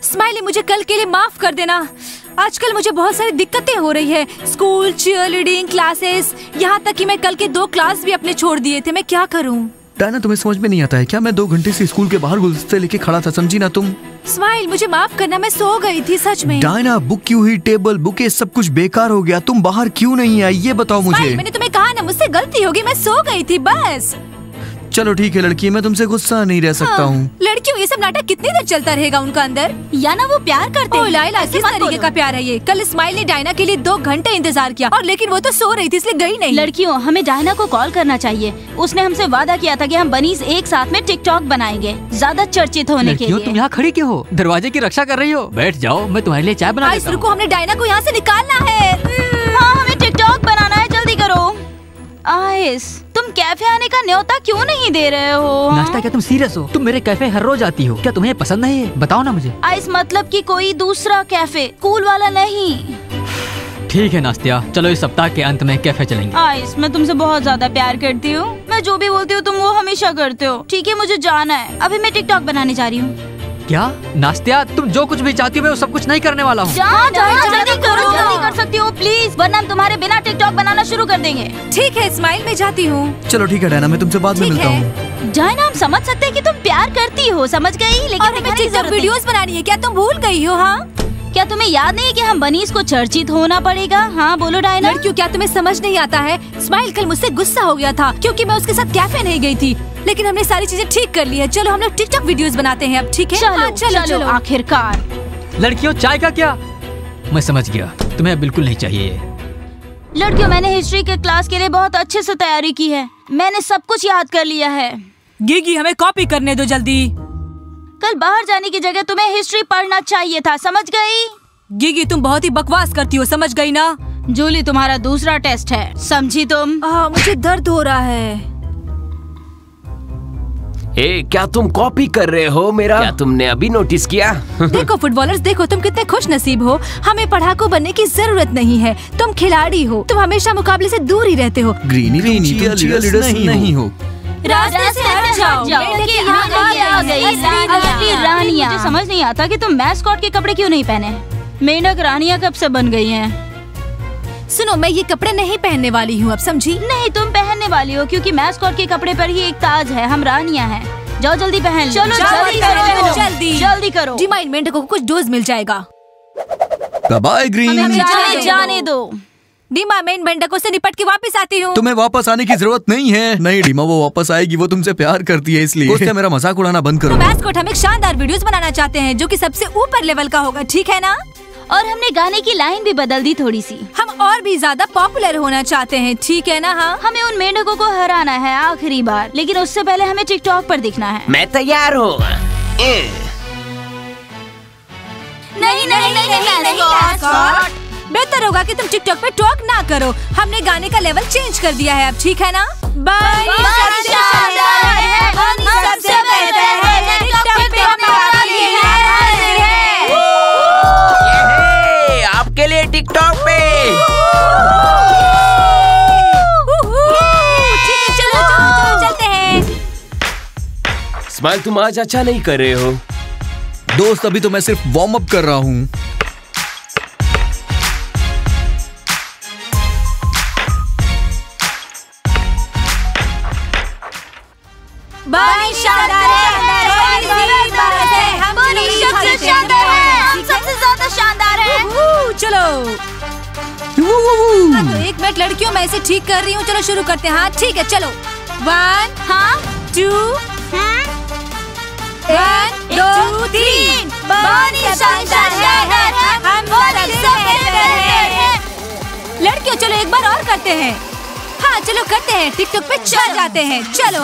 Smiley मुझे कल के लिए माफ कर देना। आजकल मुझे बहुत सारी दिक्कतें हो रही है, स्कूल, चीयरलीडिंग क्लासेस, यहाँ तक कि मैं कल के 2 क्लास भी अपने छोड़ दिए थे। मैं क्या करूँ? डायना तुम्हें समझ में नहीं आता है क्या? मैं 2 घंटे से स्कूल के बाहर गुलदस्ते लेके खड़ा था, समझी ना तुम? स्माइल मुझे माफ करना, मैं सो गई थी सच में। डायना बुक क्यों हुई, टेबल बुके सब कुछ बेकार हो गया, तुम बाहर क्यों नहीं आई ये बताओ मुझे। मैंने तुम्हें कहा ना मुझसे गलती होगी, मैं सो गई थी बस। चलो ठीक है लड़की, मैं तुमसे गुस्सा नहीं रह सकता हूँ। लड़कियों ये सब नाटक कितनी देर चलता रहेगा उनका अंदर? या ना वो प्यार करते हैं। लाइला किस तरीके का प्यार है ये? कल स्माइल ने डायना के लिए 2 घंटे इंतजार किया और लेकिन वो तो सो रही थी इसलिए गई नहीं। लड़कियों हमें डायना को कॉल करना चाहिए। उसने हमसे वादा किया था कि हम बनीज एक साथ में टिकटॉक बनाएंगे, ज्यादा चर्चित होने के लिए। तुम यहाँ खड़ी क्यों हो? दरवाजे की रक्षा कर रही हो? बैठ जाओ, मैं तुम्हारे लिए चाय बना देता हूँ। रुको, हमने डायना को यहाँ से निकालना है। हाँ हमें टिकटॉक बनाना है, जल्दी करो। आइस तुम कैफे आने का न्योता क्यों नहीं दे रहे हो? नाश्ता क्या तुम सीरियस हो? तुम मेरे कैफे हर रोज आती हो, क्या तुम्हें पसंद नहीं है? बताओ ना मुझे। आइस मतलब कि कोई दूसरा कैफे, कूल वाला नहीं। ठीक है नास्तिया, चलो इस सप्ताह के अंत में कैफे चलेंगे। आइस मैं तुमसे बहुत ज्यादा प्यार करती हूँ, मैं जो भी बोलती हूँ तुम वो हमेशा करते हो। ठीक है मुझे जाना है, अभी मैं टिकटॉक बनाने जा रही हूँ। क्या नास्तिया, तुम जो कुछ भी चाहती हो मैं वो सब कुछ नहीं करने वाला हूँ। जल्दी करो, जल्दी कर सकती हो प्लीज, वरना हम तुम्हारे बिना टिकटॉक बनाना शुरू कर देंगे। ठीक है स्माइल, मैं जाती हूँ। चलो ठीक है डायना, मैं तुमसे बाद में मिलता हूँ। डायना हम समझ सकते हैं कि तुम प्यार करती हो, समझ गई, लेकिन हमें टिकटॉक वीडियोस बनानी है, क्या तुम भूल गई हो? हाँ क्या तुम्हें याद नहीं है कि हम बनीज को चर्चित होना पड़ेगा? हाँ बोलो डायना। लड़कियों क्या तुम्हें समझ नहीं आता है? स्माइल कल मुझसे गुस्सा हो गया था क्योंकि मैं उसके साथ कैफे नहीं गई थी, लेकिन हमने सारी चीजें ठीक कर ली है। चलो हम लोग टिकटॉक वीडियोस बनाते हैं अब, ठीक है? चलो आखिरकार। लड़कियों चाय का क्या? मैं समझ गया, तुम्हें बिल्कुल नहीं चाहिए। लड़कियों मैंने हिस्ट्री के क्लास के लिए बहुत अच्छे से तैयारी की है, मैंने सब कुछ याद कर लिया है। गिगी हमें कॉपी करने दो जल्दी। कल बाहर जाने की जगह तुम्हें हिस्ट्री पढ़ना चाहिए था, समझ गई? गिगी तुम बहुत ही बकवास करती हो, समझ गई ना? जूली तुम्हारा दूसरा टेस्ट है, समझी तुम? मुझे दर्द हो रहा है। क्या तुम कॉपी कर रहे हो मेरा? क्या तुमने अभी नोटिस किया? देखो फुटबॉलर्स, देखो तुम कितने खुश नसीब हो। हमें पढ़ाकू बनने की जरूरत नहीं है, तुम खिलाड़ी हो, तुम हमेशा मुकाबले से दूर ही रहते हो। ग्रीनी तुम चीयरलीडर्स नहीं हो। रास्ते से हट जाओ। रानिया मुझे समझ नहीं आता कि तुम मैस्कॉट के कपड़े क्यों नहीं पहने। मेंढक रानिया कब से बन गई हैं? सुनो मैं ये कपड़े नहीं पहनने वाली हूँ अब, समझी? नहीं तुम पहनने वाली हो क्योंकि मैस्कॉट के कपड़े पर ही एक ताज है, हम रानियां हैं। जाओ जल्दी पहन लो। चलो जल्दी करो। डिमाइन मेंढकों को कुछ डोज मिल जाएगा। By green. जाने दो। डीमा मैं इन मेंढकों से निपट के वापस आती हूँ। तुम्हें वापस आने की जरूरत नहीं है। नहीं डीमा वो वापस आएगी, वो तुमसे प्यार करती है इसलिए। उससे मेरा मजाक उड़ाना बंद करो। तो मैस्कॉट हम एक शानदार वीडियोस बनाना चाहते हैं जो कि सबसे ऊपर लेवल का होगा, ठीक है ना? और हमने गाने की लाइन भी बदल दी थोड़ी सी। हम और भी ज्यादा पॉपुलर होना चाहते हैं, ठीक है ना? हाँ हमें उन मेंढकों को हराना है आखिरी बार, लेकिन उससे पहले हमें टिकटॉक पर दिखना है। मैं तैयार हूँ। नहीं बेहतर होगा कि तुम टिकटॉक पे टॉक ना करो, हमने गाने का लेवल चेंज कर दिया है अब, ठीक है ना? बाय। आपके लिए टिकटॉक पे। ठीक है चलो चलते हैं। स्माइल तुम आज अच्छा नहीं कर रहे हो। दोस्त अभी तो मैं सिर्फ वार्म अप कर रहा हूँ। चलो तो 1 मिनट लड़कियों, मैं इसे ठीक कर रही हूँ। चलो शुरू करते हैं। हाँ ठीक है चलो। 1 2 1 2 3। लड़कियों चलो एक बार और करते हैं। हाँ चलो करते हैं, टिकटॉक पे चल जाते हैं। चलो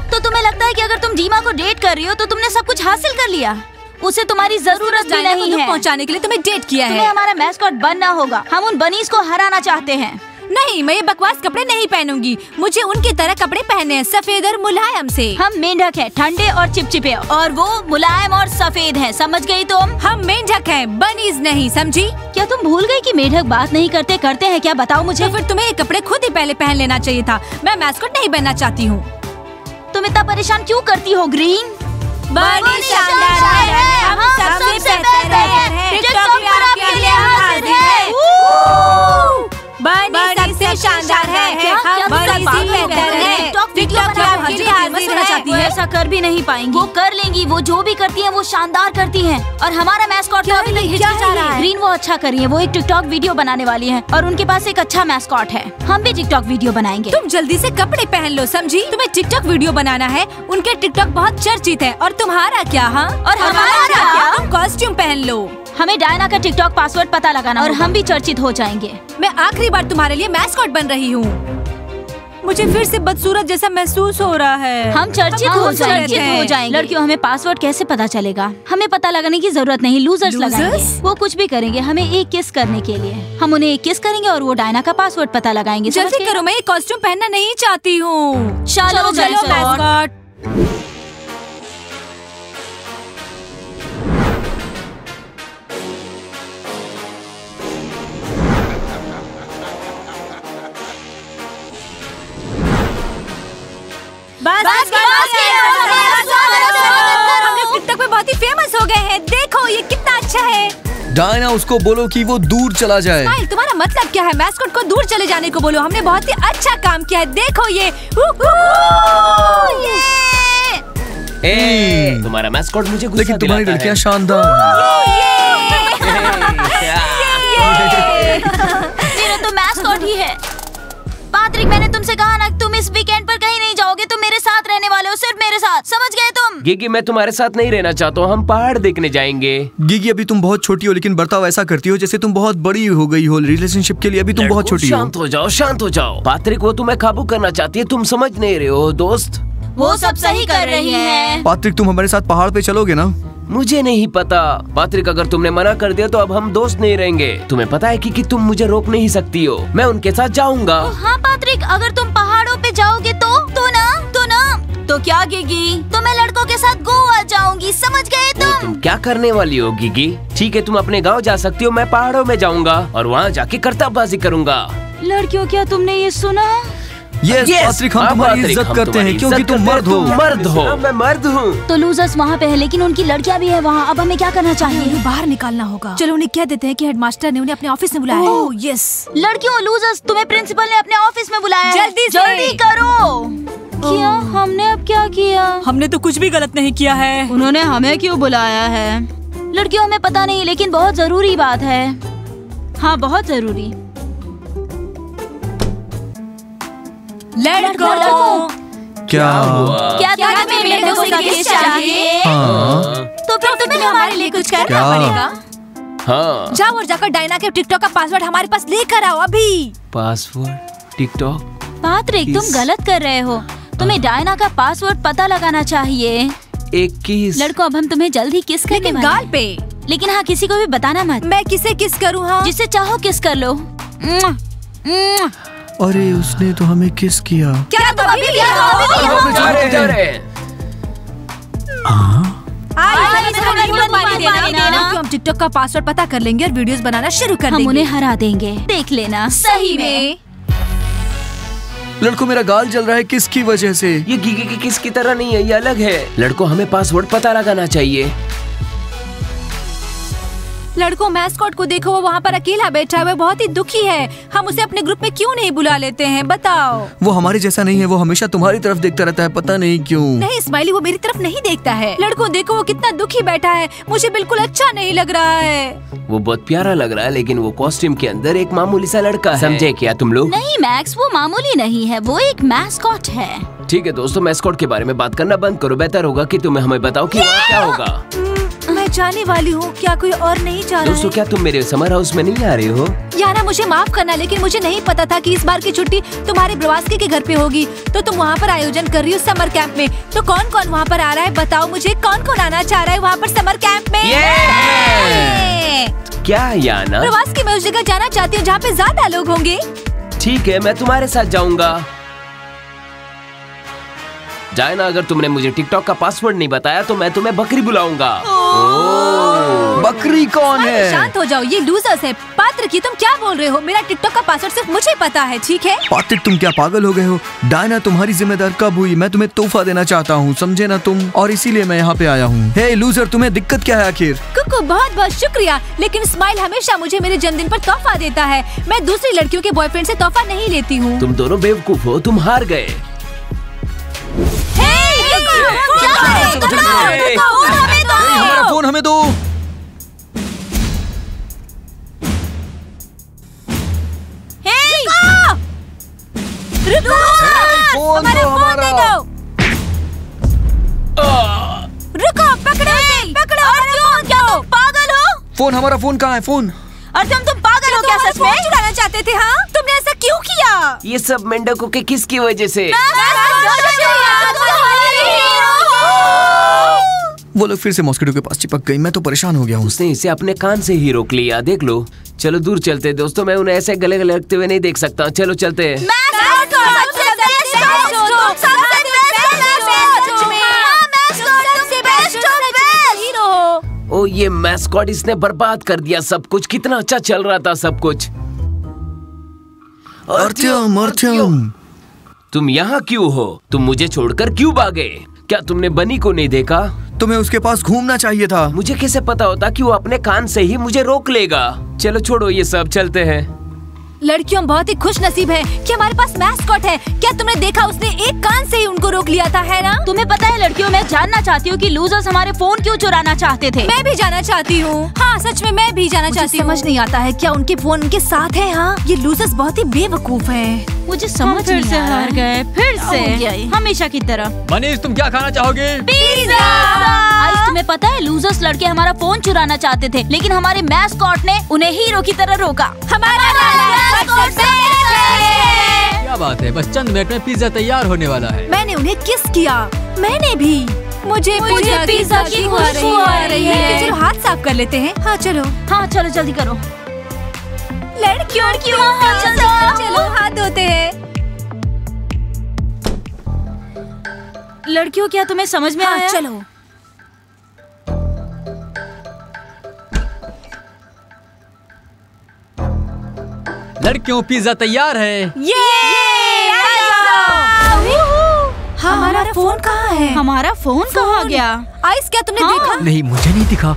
तो तुम्हें लगता है कि अगर तुम जीमा को डेट कर रही हो तो तुमने सब कुछ हासिल कर लिया? उसे तुम्हारी जरूरत भी नहीं है। पहुंचाने के लिए तुम्हें डेट किया है। तुम्हें हमारा मैस्कॉट बनना होगा, हम उन बनीज को हराना चाहते हैं। नहीं, मैं ये बकवास कपड़े नहीं पहनूंगी। मुझे उनकी तरह कपड़े पहने हैं, सफेद और मुलायम से। हम मेंढक हैं, ठंडे और चिपचिपे, और वो मुलायम और सफेद हैं। समझ गई तुम? हम मेंढक हैं, बनीज नहीं, समझी? क्या तुम भूल गई कि मेंढक बात नहीं करते? करते हैं क्या, बताओ मुझे। तो फिर तुम्हें ये कपड़े खुद ही पहले पहन लेना चाहिए था। मैं मैस्कॉट नहीं बनना चाहती हूँ। तुम इतना परेशान क्यों करती हो ग्रीन? बड़ी शानदार है, हम सबसे बेहतर हैं। टिकटॉक पे आपके लिए हाजिर है। बनी सबसे शानदार है, हम बड़ी सी बेहतर है। टिकटॉक पे आपके लिए हाजिर है। वो ऐसा कर भी नहीं पाएंगी। वो कर लेंगी, वो जो भी करती हैं वो शानदार करती हैं। और हमारा मैस्कॉट तो अभी तक हिचकिचा रहा है। ग्रीन वो अच्छा करी है, वो एक टिकटॉक वीडियो बनाने वाली है और उनके पास एक अच्छा मैस्कॉट है। हम भी टिकटॉक वीडियो बनाएंगे। तुम जल्दी से कपड़े पहन लो, समझी? तुम्हें टिकटॉक वीडियो बनाना है, उनके टिकटॉक बहुत चर्चित है। और तुम्हारा क्या? हाँ, और हमारा क्या? तुम कॉस्ट्यूम पहन लो। हमें डायना का टिकटॉक पासवर्ड पता लगाना और हम भी चर्चित हो जाएंगे। मैं आखिरी बार तुम्हारे लिए मैस्कॉट बन रही हूँ। मुझे फिर से बदसूरत जैसा महसूस हो रहा है। हम चर्चित हो जाएंगे। लड़कियों, हमें पासवर्ड कैसे पता चलेगा? हमें पता लगाने की जरूरत नहीं, लूजर्स लगाएंगे। वो कुछ भी करेंगे हमें एक किस करने के लिए। हम उन्हें एक किस करेंगे और वो डायना का पासवर्ड पता लगाएंगे। जल्दी करो, मैं ये कॉस्ट्यूम पहनना नहीं चाहती हूँ। चलो मैस्कॉट। हम टिकटॉक पे बहुत ही फेमस हो गए हैं। देखो ये कितना अच्छा है। डायना, उसको बोलो कि वो दूर चला जाए। स्माइल, तुम्हारा मतलब क्या है? मैस्कॉट को दूर चले जाने को बोलो। हमने बहुत ही अच्छा काम किया है। देखो ये तुम्हारा मैस्कॉट मुझे गुस्सा लेकिन तुम्हारी दिलाता लड़कियाँ है। शानदार मेरा तो मैस्कॉट ही है। पैट्रिक, मैंने तुमसे कहा ना, तुम इस वीकेंड पर कहीं नहीं जाओगे। तुम मेरे साथ रहने वाले हो, सिर्फ मेरे साथ। समझ गए तुम? गिगी, मैं तुम्हारे साथ नहीं रहना चाहता हूँ। हम पहाड़ देखने जाएंगे। गिगी, अभी तुम बहुत छोटी हो, लेकिन बर्ताव ऐसा करती हो जैसे तुम बहुत बड़ी हो गई हो। रिलेशनशिप के लिए अभी तुम बहुत छोटी हो। शांत हो जाओ, शांत हो जाओ। पैट्रिक, वो तुम्हें काबू करना चाहती है, तुम समझ नहीं रहे हो दोस्त। वो सब सही कर रही है। पैट्रिक, तुम हमारे साथ पहाड़ पे चलोगे ना? मुझे नहीं पता पैट्रिक, अगर तुमने मना कर दिया तो अब हम दोस्त नहीं रहेंगे। तुम्हें पता है कि तुम मुझे रोक नहीं सकती हो। मैं उनके साथ जाऊंगा। हाँ पैट्रिक, अगर तुम पहाड़ों पे जाओगे तो तो क्या गिगी? तो मैं लड़कों के साथ गोवा जाऊंगी। समझ गए तुम क्या करने वाली हो गिगी? ठीक है, तुम अपने गांव जा सकती हो, मैं पहाड़ों में जाऊंगा और वहाँ जाके करतबबाजी करूंगा। लड़कियों, क्या तुमने ये सुना? Yes, पैट्रिक, हम तुम्हारी इज्जत करते हैं क्योंकि तुम मर्द हो। मर्द हो, मैं मर्द हूँ। तो लूजर्स वहाँ पे है, लेकिन उनकी लड़कियाँ भी है वहाँ। अब हमें क्या करना चाहिए? उन्हें बाहर निकालना होगा। चलो उन्हें कह देते हैं कि हेडमास्टर ने उन्हें अपने ऑफिस में बुलाया है। Oh yes. लड़कियों, लूजर्स, तुम्हें प्रिंसिपल ने अपने ऑफिस में बुलाया है। जल्दी करो। क्या हमने अब क्या किया? हमने तो कुछ भी गलत नहीं किया है। उन्होंने हमें क्यों बुलाया है? लड़कियों, हमें पता नहीं, लेकिन बहुत जरूरी बात है। हाँ, बहुत जरूरी। लड़कों, क्या क्या तुम्हें मेंढकों का किस चाहिए? हाँ। तो फिर तुम्हें हमारे लिए कुछ करना क्या? पड़ेगा। हाँ, जाओ और जाकर डायना के टिकटॉक का पासवर्ड हमारे पास लेकर आओ अभी। Password TikTok? पैट्रिक, तुम गलत कर रहे हो। तुम्हें डायना का पासवर्ड पता लगाना चाहिए। 21। लड़कों, अब हम तुम्हें जल्द ही किस करने लेकिन वाले गाल हैं। पे। लेकिन हाँ, किसी को भी बताना मत। मैं किसे किस करूँ? हाँ, जिससे चाहो किस कर लो। अरे, उसने तो हमें किस किया। क्या तुम अभी भी यहाँ हो? हम टिकटॉक का पासवर्ड पता कर लेंगे और वीडियोस बनाना शुरू कर हम देंगे। उन्हें हरा देंगे, देख लेना। सही में। लड़कों, मेरा गाल जल रहा है किसकी वजह से? ये गिगी की किस की तरह नहीं है, ये अलग है। लड़कों, हमें पासवर्ड पता लगाना चाहिए। लड़कों, मैस्कॉट को देखो, वो वहाँ पर अकेला बैठा है। वो बहुत ही दुखी है। हम उसे अपने ग्रुप में क्यों नहीं बुला लेते हैं? बताओ। वो हमारे जैसा नहीं है, वो हमेशा तुम्हारी तरफ देखता रहता है, पता नहीं क्यों। नहीं स्माइली, वो मेरी तरफ नहीं देखता है। लड़कों देखो, वो कितना दुखी बैठा है। मुझे बिल्कुल अच्छा नहीं लग रहा है। वो बहुत प्यारा लग रहा है, लेकिन वो कॉस्ट्यूम के अंदर एक मामूली सा लड़का है। समझे क्या तुम लोग? नहीं मैक्स, वो मामूली नहीं है, वो एक मैस्कॉट है। ठीक है दोस्तों, मैस्कॉट के बारे में बात करना बंद करो। बेहतर होगा कि तुम्हें हमें बताओ कि वहाँ क्या होगा। मैं जाने वाली हूँ। क्या कोई और नहीं जा रहा दोस्तों, है? क्या तुम मेरे समर हाउस में नहीं आ रहे हो? याना, मुझे माफ करना, लेकिन मुझे नहीं पता था कि इस बार की छुट्टी तुम्हारे ब्रवास्की के घर पे होगी। तो तुम वहाँ पर आयोजन कर रही हो समर कैंप में। तो कौन कौन वहाँ पर आ रहा है? बताओ मुझे, कौन कौन आना चाह रहा है वहाँ पर समर कैंप में? क्या याना? प्रवास की मैं उस जगह जाना चाहती हूँ जहाँ पे ज्यादा लोग होंगे। ठीक है, मैं तुम्हारे साथ जाऊंगा। जायना, अगर तुमने मुझे टिकटॉक का पासवर्ड नहीं बताया तो मैं तुम्हें बकरी बुलाऊंगा। बकरी कौन है? शांत हो जाओ, ये लूजर्स है। पात्र की तुम क्या बोल रहे हो? मेरा टिकटॉक का पासवर्ड सिर्फ मुझे पता है, ठीक है? पात्र, तुम क्या पागल हो गए हो? डायना तुम्हारी जिम्मेदार कब हुई? मैं तुम्हें तोहफा देना चाहता हूँ, समझे ना तुम? और इसीलिए मैं यहाँ पे आया हूँ। हे लूजर, तुम्हें दिक्कत क्या है आखिर? कुकू, बहुत बहुत शुक्रिया, लेकिन स्माइल हमेशा मुझे मेरे जन्मदिन पर तोहफा देता है। मैं दूसरी लड़कियों के बॉयफ्रेंड से तोहफा नहीं लेती हूँ। तुम दोनों बेवकूफ हो, तुम हार गए। हमारा फोन हमें दो। रुको, हमारा फोन दे दो। रुको, पकड़ो इसे, पकड़ो। अर्जुन, क्या तुम पागल हो? फोन, हमारा फोन कहाँ है? फोन। अर्जुन, तुम पागल हो क्या सच में? चुराना चाहते थे? हाँ, तुमने ऐसा क्यों किया? ये सब मेंढकों के किसकी वजह से? वो लोग फिर से मॉस्किटो के पास चिपक गई। मैं तो परेशान हो गया हूँ। उसने इसे अपने कान से ही रोक लिया, देख लो। चलो दूर चलते हैं दोस्तों, मैं उन्हें ऐसे गले गले रखते हुए नहीं देख सकता। चलो चलते हैं। ओ ये मैस्कॉट, इसने बर्बाद कर दिया सब कुछ। कितना अच्छा चल रहा था सब कुछ। अर्त्यम, तुम यहाँ क्यों हो? तुम मुझे छोड़कर क्यों भागे? क्या तुमने बनी को नहीं देखा? तुम्हें उसके पास घूमना चाहिए था। मुझे कैसे पता होता कि वो अपने कान से ही मुझे रोक लेगा। चलो छोड़ो ये सब, चलते हैं। लड़कियों बहुत ही खुश नसीब है कि हमारे पास मैस्कॉट है। क्या तुमने देखा? उसने एक कान से ही उनको रोक लिया था, है ना? तुम्हें पता है लड़कियों, मैं जानना चाहती हूँ कि लूजर्स हमारे फोन क्यों चुराना चाहते थे। मैं भी जाना चाहती हूँ। हाँ, सच में मैं भी जाना चाहती हूँ। समझ नहीं आता है क्या उनके फोन उनके साथ है? हाँ, ये लूजर्स बहुत ही बेवकूफ हैं। मुझे समझ नहीं आ रहा है। गए फिर से हमेशा की तरह। मनीष, तुम क्या खाना चाहोगे? पिज़्ज़ा। आइस, तुम्हें पता है लूजर्स लड़के हमारा फोन चुराना चाहते थे, लेकिन हमारे मैस्कॉट ने उन्हें हीरो की तरह रोका। हमारा क्या बात है, बस चंद मिनट में पिज्जा तैयार होने वाला है। मैंने उन्हें किस किया? मैंने भी। मुझे पिज़्ज़ा की खुशबू आ रही है। चलो हाथ साफ कर लेते हैं। हाँ चलो। हाँ चलो जल्दी करो। लड़कियों चलो हाथ धोते हैं। लड़कियों, क्या तुम्हें समझ में आया? चलो। लड़कियों, पिज्जा तैयार है। हमारा फोन कहाँ है? हमारा फोन कहाँ गया? आइस, क्या तुमने देखा? नहीं, मुझे नहीं दिखा।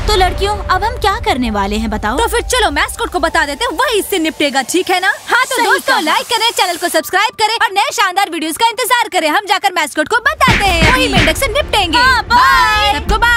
तो लड़कियों, अब हम क्या करने वाले हैं बताओ? तो फिर चलो मैस्कॉट को बता देते हैं, वही इससे निपटेगा, ठीक है ना? हाँ तो दोस्तों, लाइक करें, चैनल को सब्सक्राइब करें और नए शानदार वीडियोस का इंतजार करें। हम जाकर मैस्कॉट को बताते हैं, वही मेंढक से निपटेंगे। बाय। सबको बाय।